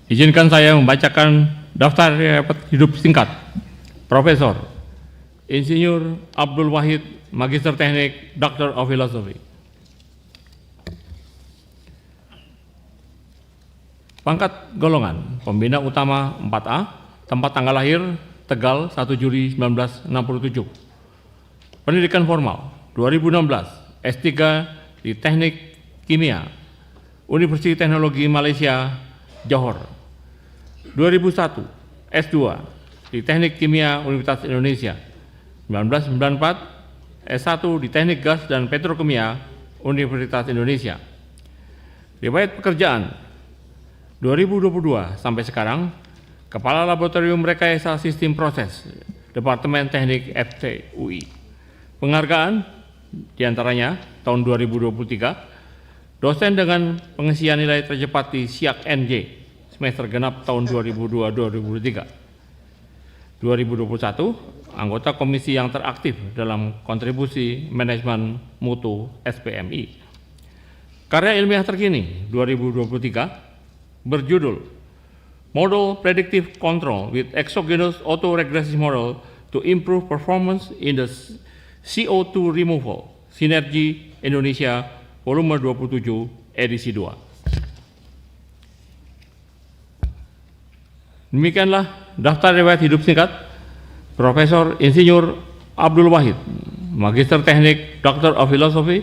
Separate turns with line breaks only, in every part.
Izinkan saya membacakan daftar riwayat hidup singkat Profesor Insinyur Abdul Wahid, Magister Teknik, Doctor of Philosophy. Pangkat golongan, Pembina Utama 4A, tempat tanggal lahir Tegal 1 Juli 1967. Pendidikan formal 2016, S3 di Teknik Kimia, Universitas Teknologi Malaysia, Johor. 2001, S2 di Teknik Kimia Universitas Indonesia. 1994, S1 di Teknik Gas dan Petrokimia Universitas Indonesia. Riwayat pekerjaan 2022 sampai sekarang, Kepala Laboratorium Rekayasa Sistem Proses, Departemen Teknik FTUI. Penghargaan diantaranya tahun 2023, dosen dengan pengisian nilai tercepat di SIAK NJ, semester genap tahun 2002-2003. 2021, anggota komisi yang teraktif dalam kontribusi manajemen mutu SPMI. Karya ilmiah terkini 2023 berjudul Model Predictive Control with Exogenous Autoregressive Model to Improve Performance in the CO2 Removal, Sinergi Indonesia, volume 27, edisi 2. Demikianlah daftar riwayat hidup singkat Profesor Insinyur Abdul Wahid, Magister Teknik, Doctor of Philosophy,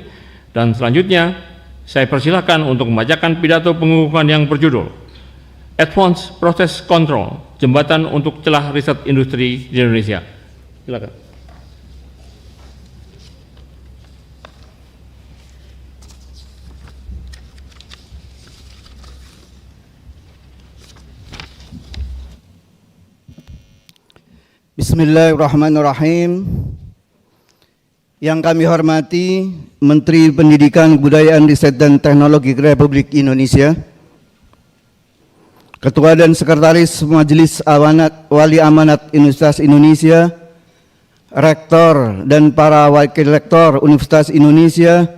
dan selanjutnya saya persilakan untuk membacakan pidato pengukuhan yang berjudul Advanced Process Control, Jembatan untuk Celah Riset Industri di Indonesia. Silakan.
Bismillahirrahmanirrahim. Yang kami hormati Menteri Pendidikan, Kebudayaan, Riset dan Teknologi Republik Indonesia, Ketua dan Sekretaris Majelis Wali Amanat Universitas Indonesia, Rektor dan para Wakil Rektor Universitas Indonesia,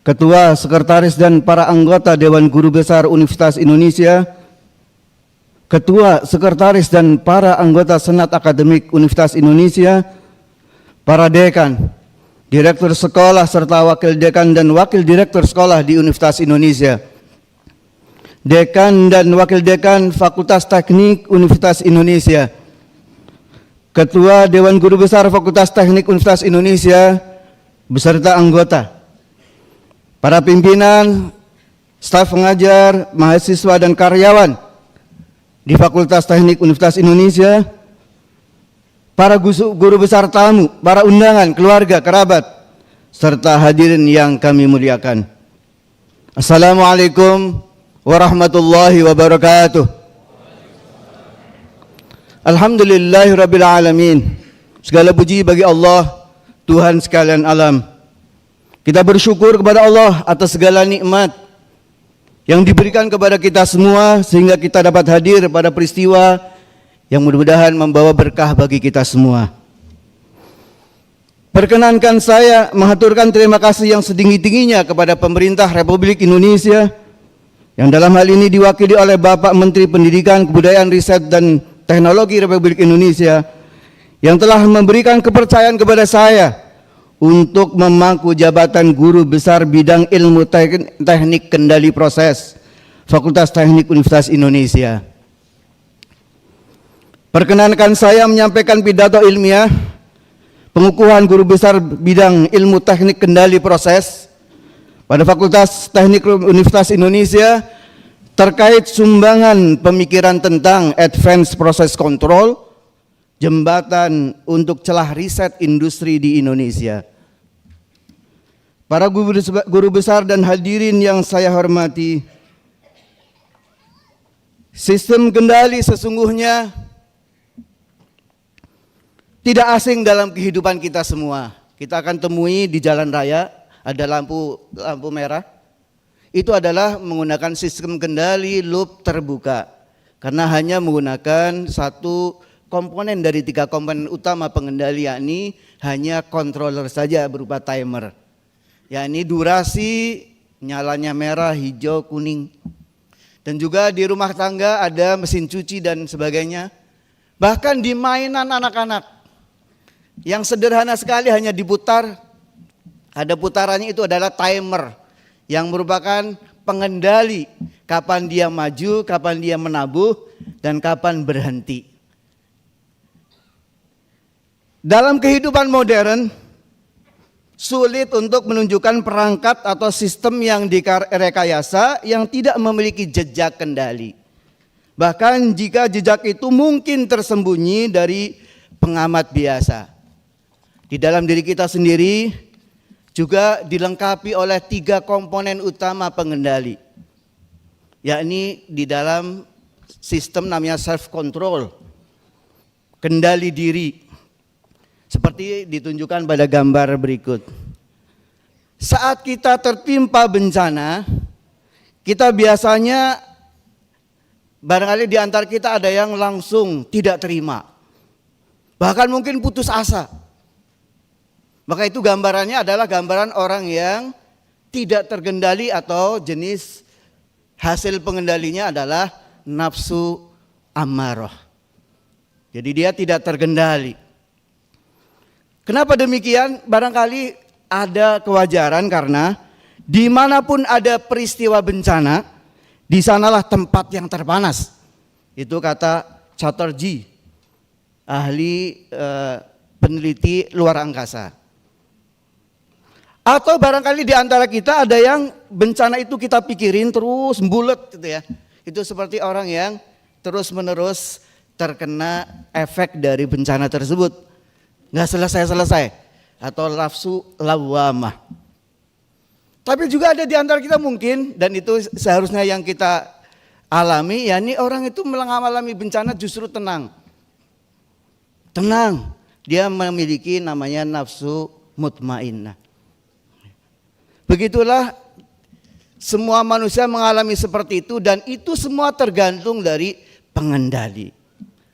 Ketua, Sekretaris dan para anggota Dewan Guru Besar Universitas Indonesia, Ketua, Sekretaris dan para anggota Senat Akademik Universitas Indonesia, para dekan, direktur sekolah serta wakil dekan dan wakil direktur sekolah di Universitas Indonesia, dekan dan wakil dekan Fakultas Teknik Universitas Indonesia, Ketua Dewan Guru Besar Fakultas Teknik Universitas Indonesia beserta anggota, para pimpinan, staf pengajar, mahasiswa dan karyawan di Fakultas Teknik Universitas Indonesia, para guru besar tamu, para undangan, keluarga, kerabat, serta hadirin yang kami muliakan. Assalamualaikum warahmatullahi wabarakatuh. Alhamdulillahirabbil alamin. Segala puji bagi Allah, Tuhan sekalian alam. Kita bersyukur kepada Allah atas segala nikmat yang diberikan kepada kita semua sehingga kita dapat hadir pada peristiwa yang mudah-mudahan membawa berkah bagi kita semua. Perkenankan saya mengaturkan terima kasih yang setinggi-tingginya kepada pemerintah Republik Indonesia yang dalam hal ini diwakili oleh Bapak Menteri Pendidikan, Kebudayaan, Riset dan Teknologi Republik Indonesia yang telah memberikan kepercayaan kepada saya untuk memangku jabatan Guru Besar Bidang Ilmu Teknik Kendali Proses Fakultas Teknik Universitas Indonesia. Perkenankan saya menyampaikan pidato ilmiah pengukuhan Guru Besar Bidang Ilmu Teknik Kendali Proses pada Fakultas Teknik Universitas Indonesia terkait sumbangan pemikiran tentang Advanced Process Control, jembatan untuk celah riset industri di Indonesia. Para guru besar dan hadirin yang saya hormati, sistem kendali sesungguhnya tidak asing dalam kehidupan kita semua. Kita akan temui di jalan raya ada lampu merah. Itu adalah menggunakan sistem kendali loop terbuka, karena hanya menggunakan satu komponen dari 3 komponen utama pengendali, yakni hanya controller saja berupa timer, yakni durasi, nyalanya merah, hijau, kuning. Dan juga di rumah tangga ada mesin cuci dan sebagainya. Bahkan di mainan anak-anak yang sederhana sekali hanya diputar, ada putarannya, itu adalah timer yang merupakan pengendali kapan dia maju, kapan dia menabuh, dan kapan berhenti. Dalam kehidupan modern, sulit untuk menunjukkan perangkat atau sistem yang direkayasa yang tidak memiliki jejak kendali. Bahkan jika jejak itu mungkin tersembunyi dari pengamat biasa. Di dalam diri kita sendiri juga dilengkapi oleh 3 komponen utama pengendali. Yakni di dalam sistem namanya self control, kendali diri. Seperti ditunjukkan pada gambar berikut. Saat kita tertimpa bencana, kita biasanya barangkali di antara kita ada yang langsung tidak terima. Bahkan mungkin putus asa. Maka itu gambarannya adalah gambaran orang yang tidak terkendali atau jenis hasil pengendalinya adalah nafsu ammarah. Jadi dia tidak terkendali. Kenapa demikian? Barangkali ada kewajaran karena dimanapun ada peristiwa bencana, di sanalah tempat yang terpanas. Itu kata Chatterjee, ahli peneliti luar angkasa. Atau barangkali di antara kita ada yang bencana itu kita pikirin terus bulet gitu ya. Itu seperti orang yang terus menerus terkena efek dari bencana tersebut. Nggak selesai-selesai, atau nafsu lawamah. Tapi juga ada di antara kita mungkin, dan itu seharusnya yang kita alami, yakni orang itu mengalami bencana justru tenang. Tenang, dia memiliki namanya nafsu mutmainnah. Begitulah semua manusia mengalami seperti itu, dan itu semua tergantung dari pengendali.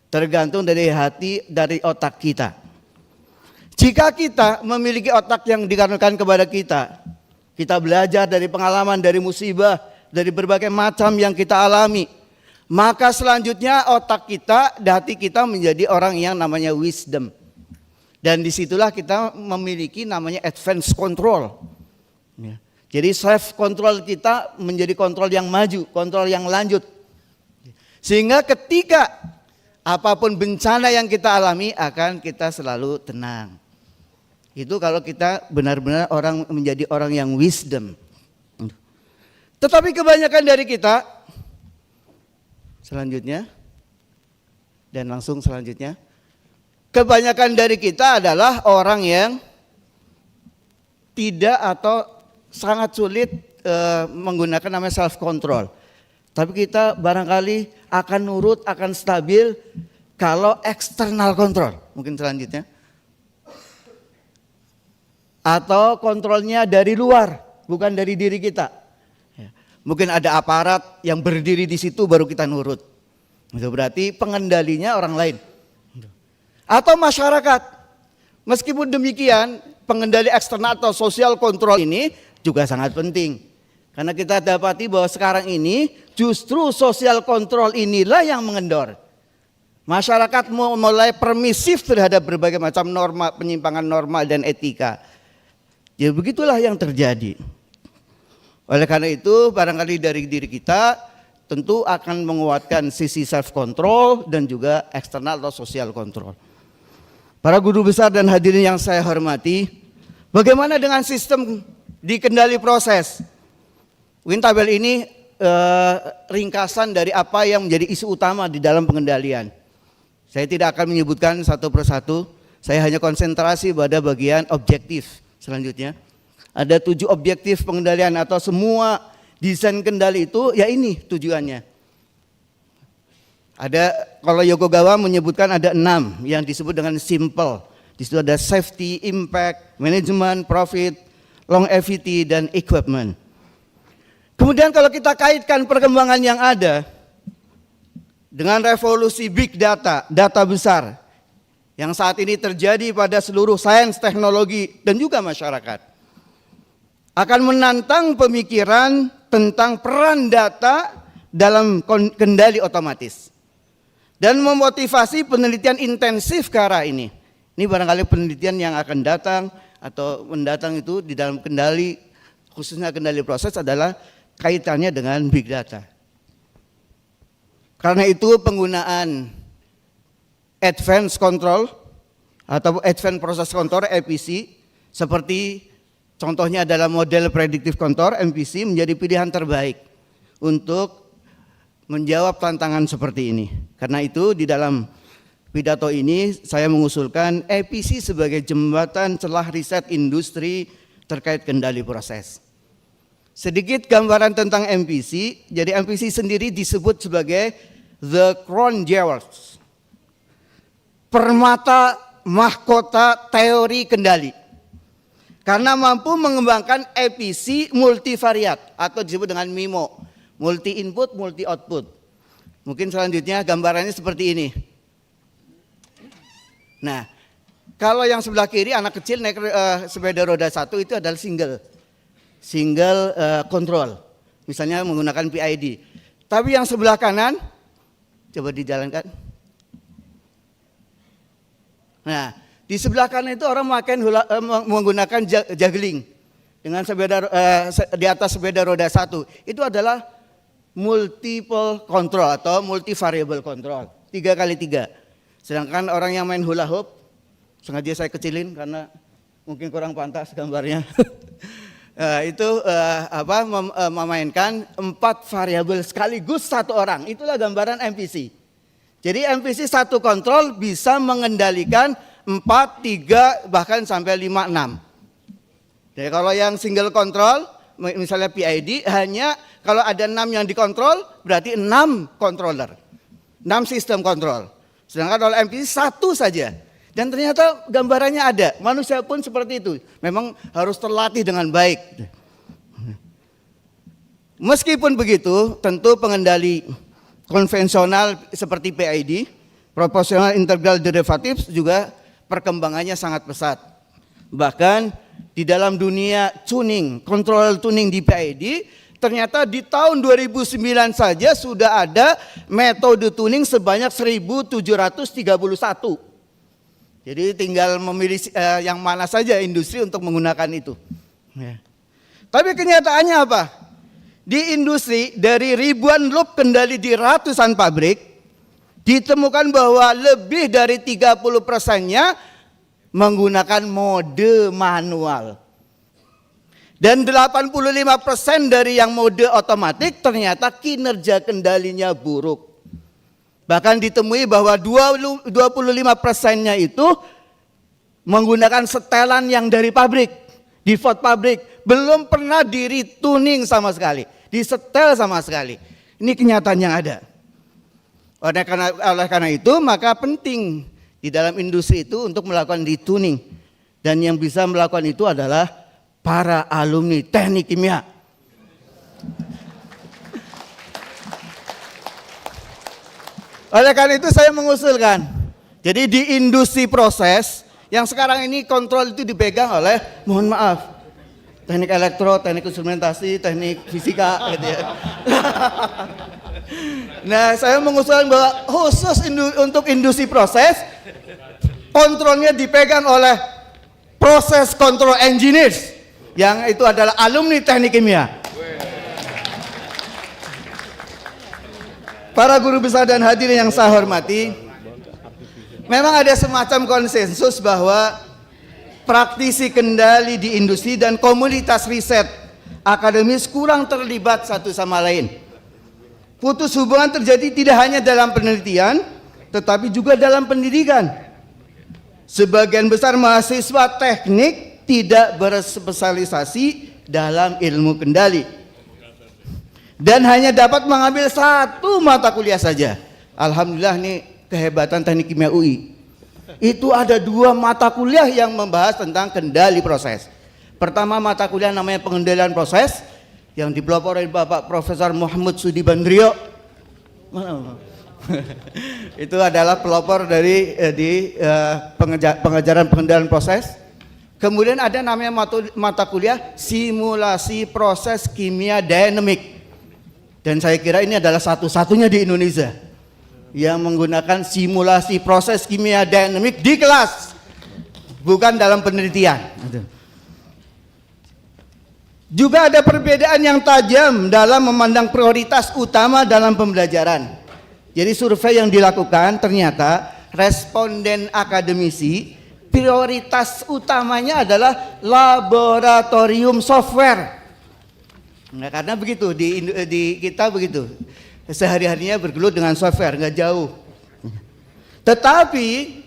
Tergantung dari hati, dari otak kita. Jika kita memiliki otak yang dikarenakan kepada kita, kita belajar dari pengalaman, dari musibah, dari berbagai macam yang kita alami, maka selanjutnya otak kita, hati kita menjadi orang yang namanya wisdom. Dan disitulah kita memiliki namanya advanced control. Jadi self control kita menjadi kontrol yang maju, kontrol yang lanjut. Sehingga ketika apapun bencana yang kita alami akan kita selalu tenang. Itu kalau kita benar-benar orang menjadi orang yang wisdom. Tetapi kebanyakan dari kita, selanjutnya, dan langsung selanjutnya, kebanyakan dari kita adalah orang yang tidak atau sangat sulit menggunakan namanya self control. Tapi kita barangkali akan nurut, akan stabil kalau external control. Mungkin selanjutnya. Atau kontrolnya dari luar, bukan dari diri kita. Mungkin ada aparat yang berdiri di situ baru kita nurut. Itu berarti pengendalinya orang lain. Atau masyarakat. Meskipun demikian, pengendali eksternal atau social control ini juga sangat penting. Karena kita dapati bahwa sekarang ini justru social control inilah yang mengendor. Masyarakat mulai permisif terhadap berbagai macam norma, penyimpangan norma dan etika. Ya begitulah yang terjadi. Oleh karena itu barangkali dari diri kita tentu akan menguatkan sisi self control dan juga eksternal atau social control. Para guru besar dan hadirin yang saya hormati, bagaimana dengan sistem dikendali proses? Mungkin tabel ini ringkasan dari apa yang menjadi isu utama di dalam pengendalian. Saya tidak akan menyebutkan satu persatu, saya hanya konsentrasi pada bagian objektif. Selanjutnya, ada 7 objektif pengendalian atau semua desain kendali itu ya ini tujuannya. Ada, kalau Yokogawa menyebutkan ada 6 yang disebut dengan simple. Di situ ada safety, impact, management, profit, longevity, dan equipment. Kemudian kalau kita kaitkan perkembangan yang ada dengan revolusi big data, data besar, yang saat ini terjadi pada seluruh sains, teknologi, dan juga masyarakat, akan menantang pemikiran tentang peran data dalam kendali otomatis dan memotivasi penelitian intensif ke arah ini. Ini barangkali penelitian yang akan datang atau mendatang itu di dalam kendali, khususnya kendali proses adalah kaitannya dengan big data. Karena itu penggunaan advanced control atau advanced process control APC seperti contohnya adalah model predictive control MPC menjadi pilihan terbaik untuk menjawab tantangan seperti ini. Karena itu di dalam pidato ini saya mengusulkan APC sebagai jembatan celah riset industri terkait kendali proses. Sedikit gambaran tentang MPC. Jadi MPC sendiri disebut sebagai the crown jewels, permata mahkota teori kendali. Karena mampu mengembangkan APC multivariat atau disebut dengan MIMO, multi input, multi output. Mungkin selanjutnya gambarannya seperti ini. Nah, kalau yang sebelah kiri anak kecil naik sepeda roda satu itu adalah single control, misalnya menggunakan PID. Tapi yang sebelah kanan, coba dijalankan. Nah, di sebelah kanan itu orang menggunakan juggling dengan sepeda di atas sepeda roda satu. Itu adalah multiple control atau multivariable control, 3x3. Sedangkan orang yang main hula hoop, sengaja saya kecilin karena mungkin kurang pantas gambarnya. Memainkan 4 variabel sekaligus satu orang. Itulah gambaran MPC. Jadi MPC satu kontrol bisa mengendalikan 4, 3, bahkan sampai 5, 6. Jadi kalau yang single control, misalnya PID, hanya kalau ada 6 yang dikontrol, berarti 6 controller, 6 sistem kontrol. Sedangkan kalau MPC satu saja. Dan ternyata gambarannya ada, manusia pun seperti itu. Memang harus terlatih dengan baik. Meskipun begitu, tentu pengendali konvensional seperti PID, proportional integral derivatives juga perkembangannya sangat pesat. Bahkan di dalam dunia tuning, control tuning di PID, ternyata di tahun 2009 saja sudah ada metode tuning sebanyak 1731. Jadi tinggal memilih yang mana saja industri untuk menggunakan itu. Ya. Tapi kenyataannya apa? Di industri dari ribuan loop kendali di ratusan pabrik, ditemukan bahwa lebih dari 30%-nya menggunakan mode manual. Dan 85% dari yang mode otomatis ternyata kinerja kendalinya buruk. Bahkan ditemui bahwa 25%-nya itu menggunakan setelan yang dari pabrik, default pabrik, belum pernah di retuning sama sekali, disetel sama sekali. Ini kenyataan yang ada. Oleh karena itu maka penting di dalam industri itu untuk melakukan retuning. Dan yang bisa melakukan itu adalah para alumni teknik kimia. Oleh karena itu saya mengusulkan, jadi di industri proses yang sekarang ini kontrol itu dipegang oleh, mohon maaf, teknik elektro, teknik instrumentasi, teknik fisika gitu ya. Nah, saya mengusulkan bahwa khusus untuk industri proses, kontrolnya dipegang oleh proses control engineers, yang itu adalah alumni teknik kimia. Para guru besar dan hadirin yang saya hormati, memang ada semacam konsensus bahwa praktisi kendali di industri dan komunitas riset akademis kurang terlibat satu sama lain. Putus hubungan terjadi tidak hanya dalam penelitian, tetapi juga dalam pendidikan. Sebagian besar mahasiswa teknik tidak berspesialisasi dalam ilmu kendali dan hanya dapat mengambil satu mata kuliah saja. Alhamdulillah, nih kehebatan teknik kimia UI. Itu ada 2 mata kuliah yang membahas tentang kendali proses. Pertama mata kuliah namanya pengendalian proses yang dipelopori oleh Bapak Profesor Muhammad Sudibandrio. Itu adalah pelopor dari pengajaran pengendalian proses. Kemudian ada namanya mata kuliah simulasi proses kimia dinamik. Dan saya kira ini adalah satu-satunya di Indonesia yang menggunakan simulasi proses kimia dinamik di kelas, bukan dalam penelitian. Juga ada perbedaan yang tajam dalam memandang prioritas utama dalam pembelajaran. Jadi survei yang dilakukan ternyata responden akademisi prioritas utamanya adalah laboratorium software. Nah, karena begitu di kita begitu, sehari-harinya bergelut dengan software, nggak jauh. Tetapi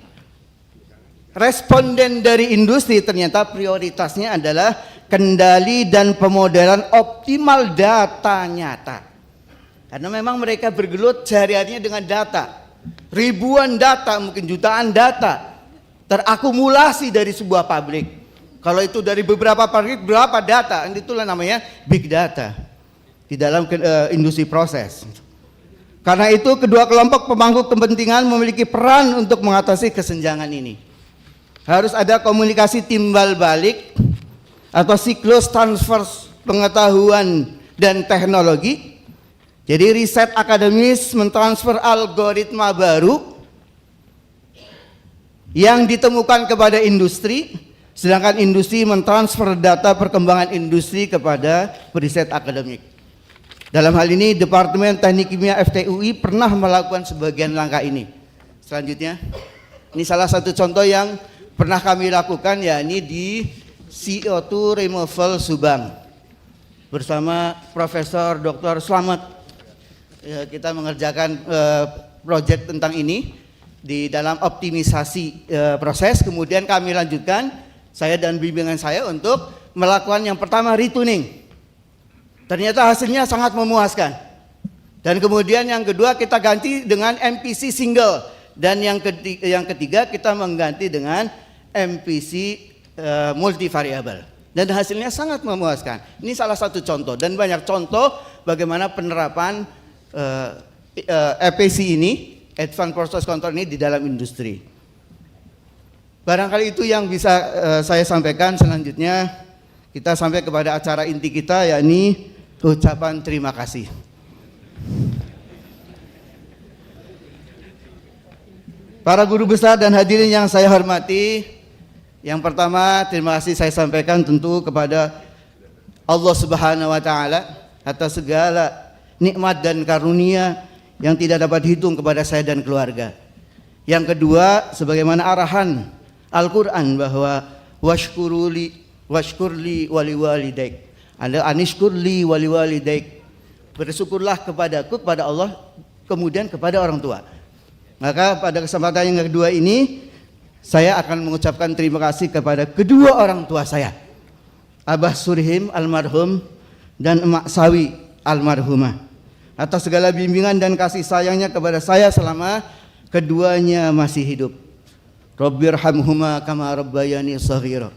responden dari industri ternyata prioritasnya adalah kendali dan pemodelan optimal data nyata. Karena memang mereka bergelut sehari-harinya dengan data, ribuan data, mungkin jutaan data terakumulasi dari sebuah pabrik. Kalau itu dari beberapa pabrik, berapa data, itulah namanya big data di dalam industri proses. Karena itu kedua kelompok pemangku kepentingan memiliki peran untuk mengatasi kesenjangan ini. Harus ada komunikasi timbal balik atau siklus transfer pengetahuan dan teknologi. Jadi riset akademis mentransfer algoritma baru yang ditemukan kepada industri, sedangkan industri mentransfer data perkembangan industri kepada riset akademik. Dalam hal ini Departemen Teknik Kimia FTUI pernah melakukan sebagian langkah ini. Selanjutnya, ini salah satu contoh yang pernah kami lakukan, yakni di CO2 removal Subang bersama Profesor Dr. Slamet. Kita mengerjakan proyek tentang ini di dalam optimisasi proses. Kemudian kami lanjutkan, saya dan bimbingan saya, untuk melakukan yang pertama retuning. Ternyata hasilnya sangat memuaskan. Dan kemudian yang kedua kita ganti dengan MPC single, dan yang ketiga kita mengganti dengan MPC multivariable. Dan hasilnya sangat memuaskan. Ini salah satu contoh, dan banyak contoh bagaimana penerapan EPC ini, Advanced Process Control ini, di dalam industri. Barangkali itu yang bisa saya sampaikan. Selanjutnya kita sampai kepada acara inti kita, yakni ucapan terima kasih. Para guru besar dan hadirin yang saya hormati, yang pertama terima kasih saya sampaikan tentu kepada Allah Subhanahu wa taala atas segala nikmat dan karunia yang tidak dapat dihitung kepada saya dan keluarga. Yang kedua, sebagaimana arahan Al-Quran bahwa washkurli waliwalidaik, anishkurli waliwalidaik, bersyukurlah kepadaku, kepada Allah, kemudian kepada orang tua. Maka pada kesempatan yang kedua ini saya akan mengucapkan terima kasih kepada kedua orang tua saya, Abah Surhim almarhum dan Emak Sawi almarhumah, atas segala bimbingan dan kasih sayangnya kepada saya selama keduanya masih hidup. Rabbirhamhuma kama rabbayani shaghira.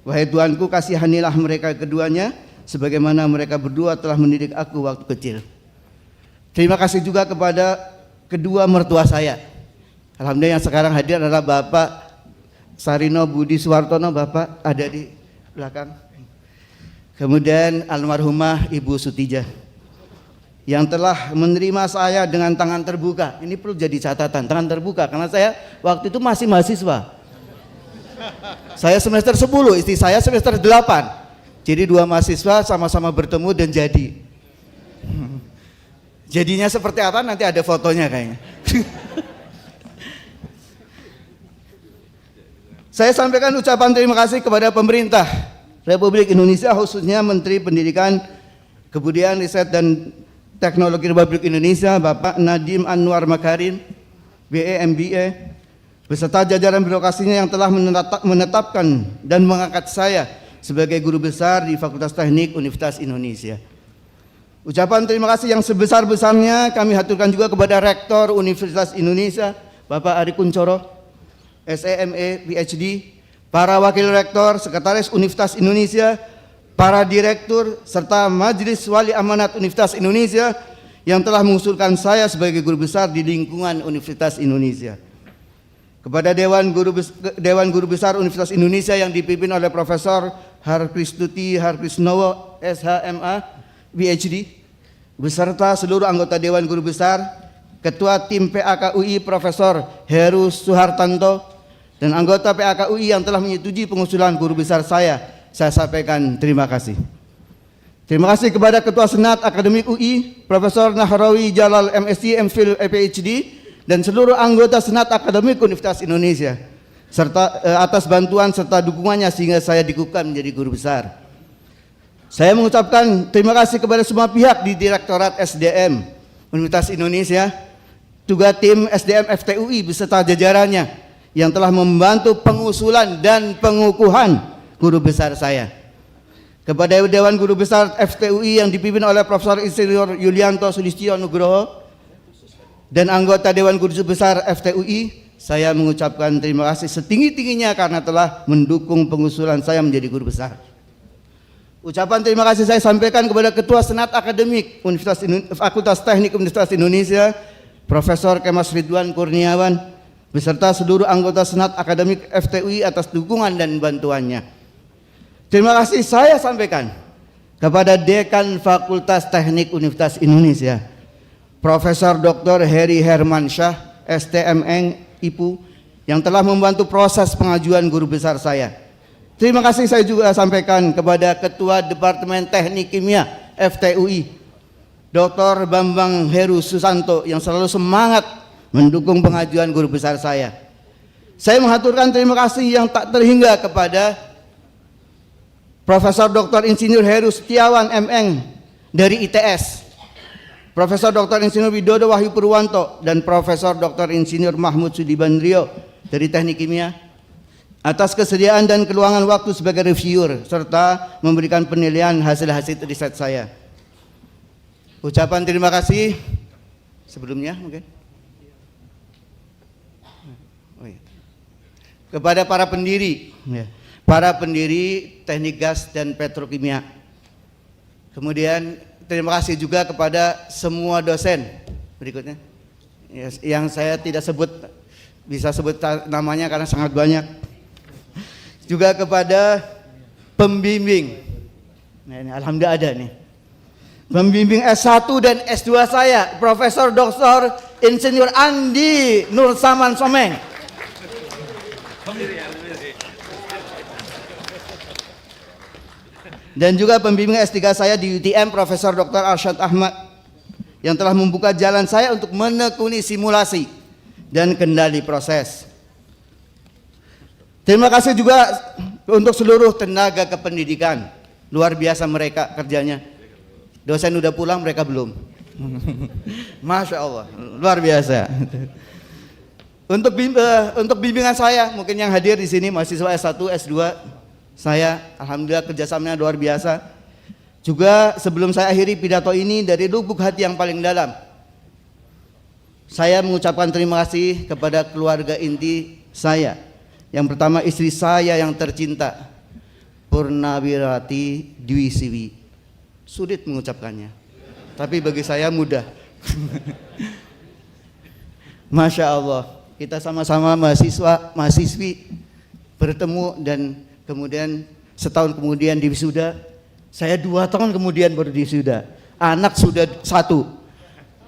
Wahai Tuhanku, kasihanilah mereka keduanya sebagaimana mereka berdua telah mendidik aku waktu kecil. Terima kasih juga kepada kedua mertua saya. Alhamdulillah yang sekarang hadir adalah Bapak Sarino Budi Suwartono, Bapak ada di belakang. Kemudian almarhumah Ibu Sutijah yang telah menerima saya dengan tangan terbuka. Ini perlu jadi catatan, tangan terbuka, karena saya waktu itu masih mahasiswa. Saya semester 10, istri saya semester 8. Jadi dua mahasiswa sama-sama bertemu dan jadi. Jadinya seperti apa nanti ada fotonya kayaknya. Saya sampaikan ucapan terima kasih kepada pemerintah Republik Indonesia, khususnya Menteri Pendidikan, Kebudayaan, Riset dan Teknologi Republik Indonesia, Bapak Nadiem Anwar Makarim, BE MBA, beserta jajaran birokrasinya yang telah menetapkan dan mengangkat saya sebagai guru besar di Fakultas Teknik Universitas Indonesia. Ucapan terima kasih yang sebesar-besarnya kami haturkan juga kepada Rektor Universitas Indonesia, Bapak Ari Kuncoro, SEME, PhD, para Wakil Rektor, Sekretaris Universitas Indonesia, para Direktur, serta Majelis Wali Amanat Universitas Indonesia yang telah mengusulkan saya sebagai guru besar di lingkungan Universitas Indonesia. Kepada Dewan Guru Besar Universitas Indonesia yang dipimpin oleh Profesor Harkristuti Harkrisnowo, SHMA, PhD, beserta seluruh anggota Dewan Guru Besar, Ketua Tim PAK UI Profesor Heru Suhartanto, dan anggota PAK UI yang telah menyetujui pengusulan guru besar saya sampaikan terima kasih. Terima kasih kepada Ketua Senat Akademik UI Profesor Nahrawi Jalal MSc, MPhil, PhD, dan seluruh anggota Senat Akademik Universitas Indonesia serta atas bantuan serta dukungannya sehingga saya dikukuhkan menjadi guru besar. Saya mengucapkan terima kasih kepada semua pihak di Direktorat SDM Universitas Indonesia, juga tim SDM FTUI beserta jajarannya yang telah membantu pengusulan dan pengukuhan guru besar saya. Kepada Dewan Guru Besar FTUI yang dipimpin oleh Profesor Insinyur Yulianto Sulistyo Nugroho dan anggota Dewan Guru Besar FTUI, saya mengucapkan terima kasih setinggi-tingginya karena telah mendukung pengusulan saya menjadi guru besar. Ucapan terima kasih saya sampaikan kepada Ketua Senat Akademik Fakultas Teknik Universitas Indonesia, Profesor Kemas Ridwan Kurniawan, beserta seluruh anggota Senat Akademik FTUI atas dukungan dan bantuannya. Terima kasih saya sampaikan kepada Dekan Fakultas Teknik Universitas Indonesia, Profesor Dr. Heri Hermansyah, STMN IPU, yang telah membantu proses pengajuan guru besar saya. Terima kasih saya juga sampaikan kepada Ketua Departemen Teknik Kimia FTUI, Dr. Bambang Heru Susanto, yang selalu semangat mendukung pengajuan guru besar saya. Saya mengaturkan terima kasih yang tak terhingga kepada Profesor Dr. Insinyur Heru Setiawan MN dari ITS, Profesor Dr. Insinyur Widodo Wahyu Purwanto, dan Profesor Dr. Insinyur Mahmud Sudibandrio dari Teknik Kimia atas kesediaan dan keluangan waktu sebagai reviewer serta memberikan penilaian hasil-hasil riset saya. Ucapan terima kasih sebelumnya mungkin kepada para pendiri, Teknik Gas dan Petrokimia. Kemudian terima kasih juga kepada semua dosen berikutnya yang saya tidak bisa sebut namanya karena sangat banyak. Juga kepada pembimbing, nah ini alhamdulillah ada nih, pembimbing S1 dan S2 saya, Profesor Dr. Insinyur Andi Nur Saman Someng, dan juga pembimbing S3 saya di UTM, Profesor Dr. Arsyad Ahmad, yang telah membuka jalan saya untuk menekuni simulasi dan kendali proses. Terima kasih juga untuk seluruh tenaga kependidikan, luar biasa mereka kerjanya. Dosen udah pulang, mereka belum. Masya Allah, luar biasa. Untuk bimbingan saya, mungkin yang hadir di sini mahasiswa S1, S2, saya alhamdulillah kerjasamanya luar biasa. Juga sebelum saya akhiri pidato ini dari lubuk hati yang paling dalam, saya mengucapkan terima kasih kepada keluarga inti saya. Yang pertama, istri saya yang tercinta, Purnawirati Dwi Siwi. Sulit mengucapkannya, tapi bagi saya mudah. Masya Allah, kita sama-sama mahasiswi bertemu dan kemudian setahun kemudian diwisuda. Saya 2 tahun kemudian baru diwisuda. Anak sudah 1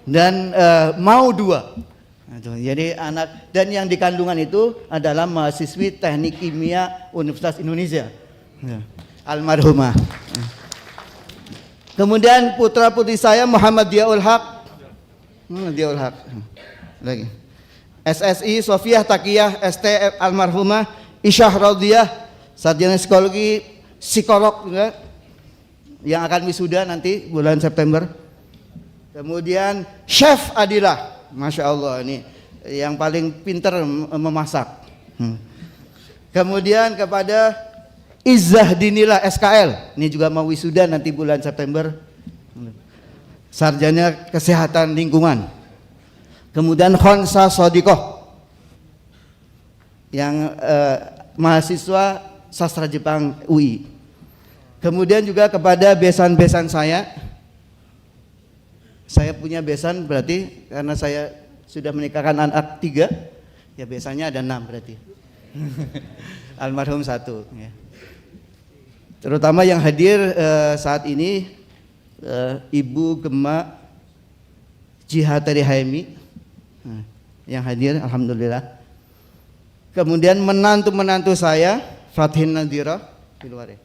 dan mau 2. Jadi anak dan yang di kandungan itu adalah mahasiswi Teknik Kimia Universitas Indonesia, almarhumah. Kemudian putra putri saya Muhammad Diaul Haq, lagi SSI Sofiah Takiyah ST almarhumah Isyah Raudiyah, sarjana psikologi psikolog juga, yang akan wisuda nanti bulan September. Kemudian Chef Adilah, Masya Allah, ini yang paling pintar memasak. Kemudian kepada Izzah Dinila SKL, ini juga mau wisuda nanti bulan September, sarjana kesehatan lingkungan. Kemudian Khonsa Sodikoh, yang mahasiswa sastra Jepang UI. Kemudian juga kepada besan-besan saya punya besan berarti karena saya sudah menikahkan anak 3, ya biasanya ada 6 berarti. Almarhum 1 ya. Terutama yang hadir saat ini Ibu Gema Jihatari Haimi yang hadir, alhamdulillah. Kemudian menantu saya Fathin Nadira di luar ya.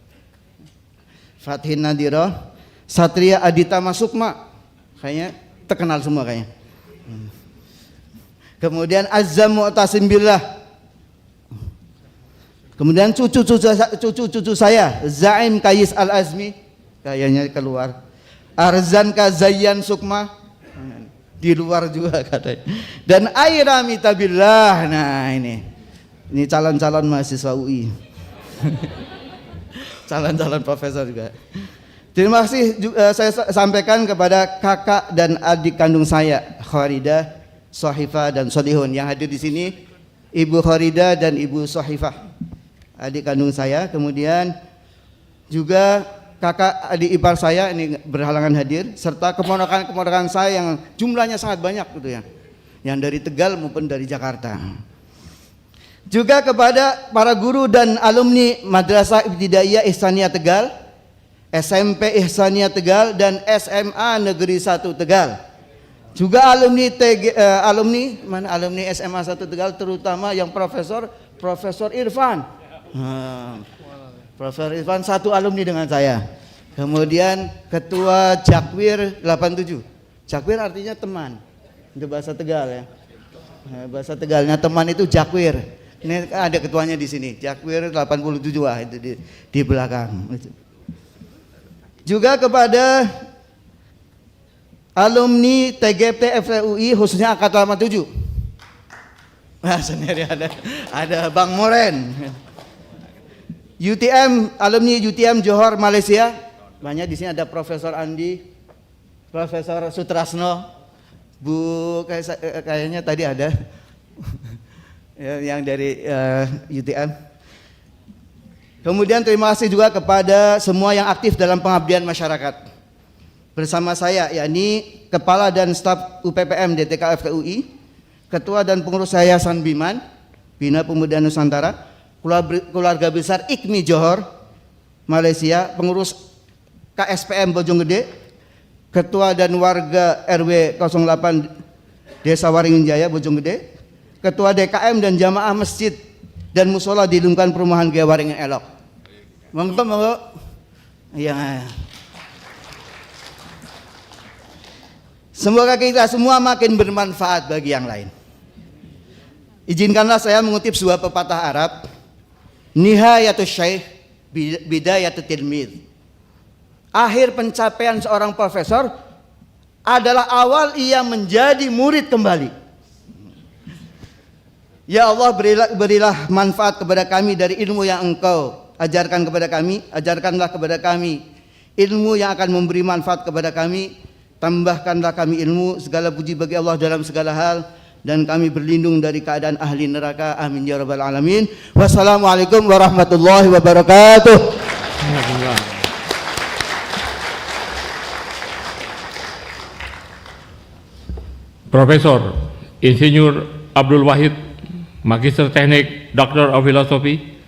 Fathin Nadira, Satria Aditama Sukma, kayaknya terkenal semua kayaknya. Kemudian Azam Mu'tasim Billah. Kemudian cucu saya Zaim Kayis Al-Azmi, kayaknya keluar. Arzan Kazayyan Sukma, di luar juga katanya. Dan Aira Mitabillah. Nah ini calon-calon mahasiswa UI. Calon-calon profesor juga. Terima kasih saya sampaikan kepada kakak dan adik kandung saya, Kharidah, Sohifah dan Solihun yang hadir di sini. Ibu Kharidah dan Ibu Sohifah, adik kandung saya. Kemudian juga kakak adik ipar saya ini berhalangan hadir, serta keponakan-keponakan saya yang jumlahnya sangat banyak gitu ya, yang dari Tegal maupun dari Jakarta. Juga kepada para guru dan alumni Madrasah Ibtidaiyah Ihsaniyah Tegal, SMP Ihsaniyah Tegal, dan SMA Negeri 1 Tegal. Juga alumni alumni SMA 1 Tegal, terutama yang Profesor Irfan. Profesor Irfan satu alumni dengan saya. Kemudian Ketua Jakwir 87. Jakwir artinya teman, itu bahasa Tegal ya. Bahasa Tegalnya teman itu Jakwir. Ini ada ketuanya di sini, Jakwir 87 itu di belakang. Juga kepada alumni TGP FTUI khususnya angkatan 87. Nah, sendiri ada Bang Moren. UTM, alumni UTM Johor Malaysia. Banyak di sini, ada Profesor Andi, Profesor Sutrasno, Bu kayaknya tadi ada yang dari UTM. Kemudian terima kasih juga kepada semua yang aktif dalam pengabdian masyarakat. Bersama saya yakni Kepala dan Staf UPPM DTK FTUI, Ketua dan Pengurus Yayasan Biman, Bina Pemuda Nusantara, Keluarga Besar IKMI Johor Malaysia, Pengurus KSPM Bojonggede, Ketua dan Warga RW 08 Desa Waringin Jaya Bojonggede, Ketua DKM dan Jamaah Masjid dan Musola di lingkungan perumahan Gaya Waringin Elok. Monggo. Ya. Semoga kita semua makin bermanfaat bagi yang lain. Izinkanlah saya mengutip sebuah pepatah Arab, Nihayatus Syekh Bidayatul Tilmid. Akhir pencapaian seorang profesor adalah awal ia menjadi murid kembali. Ya Allah, berilah manfaat kepada kami dari ilmu yang Engkau ajarkan kepada kami. Ajarkanlah kepada kami ilmu yang akan memberi manfaat kepada kami. Tambahkanlah kami ilmu. Segala puji bagi Allah dalam segala hal, dan kami berlindung dari keadaan ahli neraka. Amin ya rabbal alamin. Wassalamualaikum warahmatullahi wabarakatuh.
Profesor Insinyur Abdul Wahid, Magister Teknik, Doctor of Philosophy,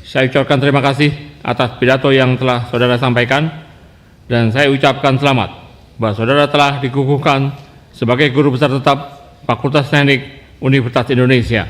saya ucapkan terima kasih atas pidato yang telah saudara sampaikan, dan saya ucapkan selamat bahwa saudara telah dikukuhkan sebagai guru besar tetap Fakultas Teknik Universitas Indonesia.